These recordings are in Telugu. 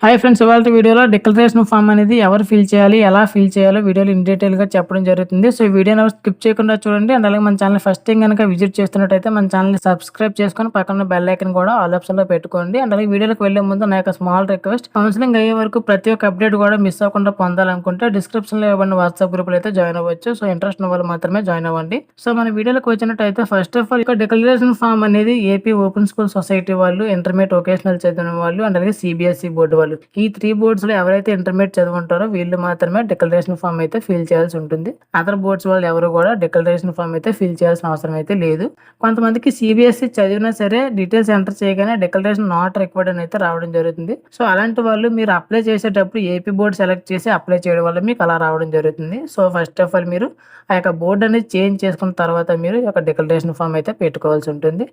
హాయ్ ఫ్రెండ్స్, ఇవాల్టి వీడియోలో డిక్లరేషన్ ఫామ్ అనేది ఎవరు ఫిల్ చేయాలి, ఎలా ఫిల్ చేయాలో వీడియోలో ఇన్ డీటెయిల్‌గా చెప్పడం జరుగుతుంది. సో, ఈ వీడియోని ఎవరు స్కిప్ చేయకుండా చూడండి. అండ్ అలాగే మన ఛానెల్‌ని ఫస్ట్ టైం గనుక విజిట్ చేస్తున్నట్టయితే మన ఛానెల్‌ని సబ్స్క్రైబ్ చేసుకొని పక్కన బెల్ ఐకాన్ కూడా ఆల్ ఆప్షన్‌లో పెట్టుకోండి. అండ్ అలాగే వీడియోలోకి వెళ్ళే ముందు నా యొక్క స్మాల్ రిక్వెస్ట్, కౌన్సెలింగ్ అయ్యే వరకు ప్రతి ఒక్క అప్డేట్ కూడా మిస్ అవ్వకుండా పొందాలనుకుంటే డిస్క్రిప్షన్‌లో ఇవ్వబడిన వాట్సాప్ గ్రూప్‌లో అయితే జాయిన్ అవ్వచ్చు. సో, ఇంట్రెస్ట్ ఉన్న వాళ్ళు మాత్రమే జాయిన్ అవ్వండి. సో, మన వీడియోలోకి వచ్చినట్టయితే ఫస్ట్ ఆఫ్ ఆల్ ఇక డిక్లరేషన్ ఫామ్ అనేది ఏపీ ఓపెన్ స్కూల్ సొసైటీ వాళ్ళు, ఇంటర్మీడియట్ వొకేషనల్ చదివిన వాళ్ళు, అండ్ అలాగే సీబీఎస్ఈ బోర్డు వాళ్ళు, ఈ 3 బోర్డ్స్‌లో ఎవరైతే ఇంటర్మీడియేట్ చదువుంటారో వీళ్ళు మాత్రమే డిక్లరేషన్ ఫామ్ అయితే ఫిల్ చేయాల్సి ఉంటుంది. అదర్ బోర్డ్స్ వాళ్ళు ఎవరు కూడా డిక్లరేషన్ ఫామ్ అయితే ఫిల్ చేయాల్సిన అవసరం అయితే లేదు. కొంతమందికి సీబీఎస్ఈ చదివినా సరే డీటెయిల్స్ ఎంటర్ చేయగానే డిక్లరేషన్ నాట్ రిక్వైర్డ్ అని అయితే రావడం జరుగుతుంది. సో, అలాంటి వాళ్ళు మీరు అప్లై చేసేటప్పుడు ఏపీ బోర్డ్ సెలెక్ట్ చేసి అప్లై చేయడం వల్ల మీకు అలా రావడం జరుగుతుంది. సో, ఫస్ట్ ఆఫ్ ఆల్ మీరు ఆ యొక్క బోర్డ్ అనేది చేంజ్ చేసుకున్న తర్వాత మీరు ఈ యొక్క డిక్లరేషన్ ఫామ్ అయితే పెట్టుకోవాల్సి ఉంటుంది.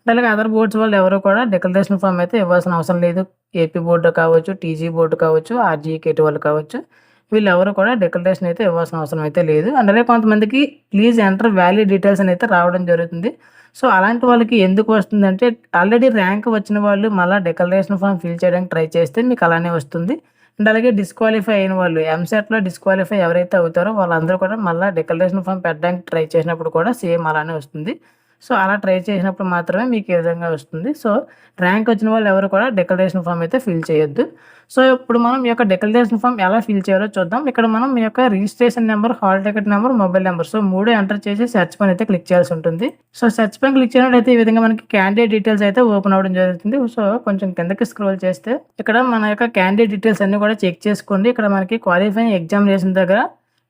అలాగే అదర్ బోర్డ్స్ వాళ్ళు ఎవరు కూడా డిక్లరేషన్ ఫామ్ అయితే ఇవ్వాల్సిన అవసరం లేదు. ఏపీ బోర్డు కావచ్చు, టీజీ బోర్డు కావచ్చు, ఆర్జీకేటీ వాళ్ళు కావచ్చు, వీళ్ళెవరు కూడా డిక్లరేషన్ అయితే ఇవ్వాల్సిన అవసరం అయితే లేదు. అండ్ అలాగే కొంతమందికి ప్లీజ్ ఎంటర్ వ్యాలిడ్ డీటెయిల్స్ అని అయితే రావడం జరుగుతుంది. సో, అలాంటి వాళ్ళకి ఎందుకు వస్తుందంటే ఆల్రెడీ ర్యాంక్ వచ్చిన వాళ్ళు మళ్ళీ డిక్లరేషన్ ఫామ్ ఫిల్ చేయడానికి ట్రై చేస్తే మీకు అలానే వస్తుంది. అండ్ అలాగే డిస్‌క్వాలిఫై అయిన వాళ్ళు, ఎంసెట్‌లో డిస్‌క్వాలిఫై ఎవరైతే అవుతారో వాళ్ళందరూ కూడా మళ్ళీ డిక్లరేషన్ ఫామ్ పెట్టడానికి ట్రై చేసినప్పుడు కూడా సేమ్ అలానే వస్తుంది. సో, అలా ట్రై చేసినప్పుడు మాత్రమే మీకు ఈ విధంగా వస్తుంది. సో, ర్యాంక్ వచ్చిన వాళ్ళు ఎవరు కూడా డిక్లరేషన్ ఫామ్ అయితే ఫిల్ చేయొద్దు. సో, ఇప్పుడు మనం ఈ యొక్క డిక్లరేషన్ ఫామ్ ఎలా ఫిల్ చేయాలో చూద్దాం. ఇక్కడ మనం మీ యొక్క registration number, hall ticket number, mobile number, so 3 enter చేసి సెర్చ్ పైన అయితే క్లిక్ చేయాల్సి ఉంటుంది. సో, సెర్చ్ పైన క్లిక్ చేసినట్టయితే ఈ విధంగా మనకి క్యాండిడేట్ డీటెయిల్స్ అయితే ఓపెన్ అవ్వడం జరుగుతుంది. సో, కొంచెం కిందకి స్క్రోల్ చేస్తే ఇక్కడ మన యొక్క క్యాండిడేట్ డీటెయిల్స్ అన్నీ కూడా చెక్ చేసుకోండి. ఇక్కడ మనకి క్వాలిఫైయింగ్ ఎగ్జామినేషన్ దగ్గర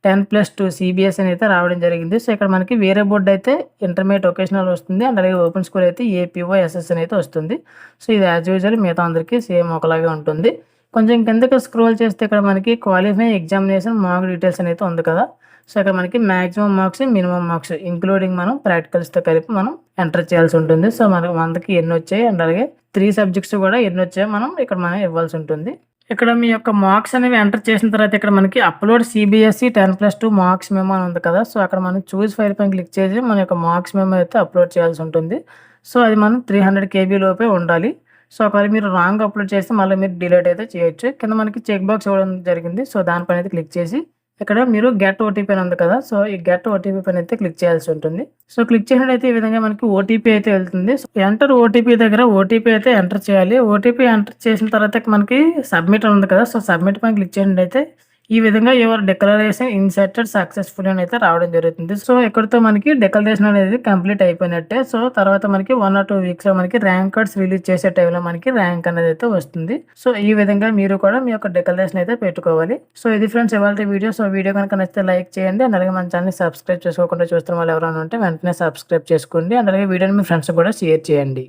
10+2 సీబీఎస్ అని అయితే రావడం జరిగింది. సో, ఇక్కడ మనకి వేరే బోర్డ్ అయితే ఇంటర్మీడియేట్ వొకేషనల్ వస్తుంది. అండ్ అలాగే ఓపెన్ స్కూల్ అయితే ఏపీఓ ఎస్ఎస్ అని అయితే వస్తుంది. సో, ఇది యాజ్ యూజువల్ మిగతా అందరికీ సేమ్ ఒకలాగే ఉంటుంది. కొంచెం కిందకి స్క్రోల్ చేస్తే ఇక్కడ మనకి క్వాలిఫైయింగ్ ఎగ్జామినేషన్ మార్క్ డీటెయిల్స్ అని అయితే ఉంది కదా. సో, ఇక్కడ మనకి maximum marks, minimum marks including మనం ప్రాక్టికల్స్‌తో కలిపి మనం ఎంటర్ చేయాల్సి ఉంటుంది. సో, మనకు 100కి ఎన్ని వచ్చాయి, అండ్ అలాగే 3 సబ్జెక్ట్స్ కూడా ఎన్ని వచ్చాయో మనం ఇవ్వాల్సి ఉంటుంది. ఇక్కడ మీ యొక్క మార్క్స్ అనేవి ఎంటర్ చేసిన తర్వాత ఇక్కడ మనకి అప్‌లోడ్ సీబీఎస్ఈ 10+2 మార్క్స్ మెమో అని ఉంది కదా. సో, అక్కడ మనం చూస్ ఫైల్ పైన క్లిక్ చేసి మన యొక్క మార్క్స్ మెమో అయితే అప్‌లోడ్ చేయాల్సి ఉంటుంది. సో, అది మనం 300 కేబీ లోపే ఉండాలి. సో, ఒకవేళ మీరు రాంగ్ అప్‌లోడ్ చేస్తే మళ్ళీ మీరు డిలీట్ అయితే చేయొచ్చు. కింద మనకి చెక్ బాక్స్ ఇవ్వడం జరిగింది. సో, దానిపైన అయితే క్లిక్ చేసి ఇక్కడ మీరు గెట్ ఓటీపీ అని ఉంది కదా. సో, ఈ గెట్ ఓటీపీ పైన అయితే క్లిక్ చేయాల్సి ఉంటుంది. సో, క్లిక్ చేసినట్టయితే ఈ విధంగా మనకి ఓటీపీ అయితే వెళ్తుంది. సో, ఎంటర్ ఓటీపీ దగ్గర ఓటీపీ అయితే ఎంటర్ చేయాలి. ఓటీపీ ఎంటర్ చేసిన తర్వాత మనకి సబ్మిట్ అని ఉంది కదా. సో, సబ్మిట్ పైన క్లిక్ చేసినట్టయితే ఈ విధంగా యువర్ డిక్లరేషన్ ఇన్సర్టెడ్ సక్సెస్‌ఫుల్లీ అని అయితే రావడం జరుగుతుంది. సో, ఇక్కడితో మనకి డిక్లరేషన్ అనేది కంప్లీట్ అయిపోయినట్టే. సో, తర్వాత మనకి 1 ఆర్ 2 వీక్స్‌లో మనకి ర్యాంక్ కార్డ్స్ రిలీజ్ చేసే టైంలో మనకి ర్యాంక్ అనేది అయితే వస్తుంది. సో, ఈ విధంగా మీరు కూడా మీ యొక్క డిక్లరేషన్ అయితే పెట్టుకోవాలి. సో, ఇది ఫ్రెండ్స్ ఇవాల్టి వీడియో. సో, వీడియో కనుక నచ్చితే లైక్ చేయండి. అండ్ అలాగే మన ఛానెల్‌ని సబ్స్క్రైబ్ చేసుకోకుండా చూస్తున్న వాళ్ళు ఎవరైనా ఉంటే వెంటనే సబ్స్క్రైబ్ చేసుకోండి. అండ్ అలాగే వీడియోని మీ ఫ్రెండ్స్‌కి కూడా షేర్ చేయండి.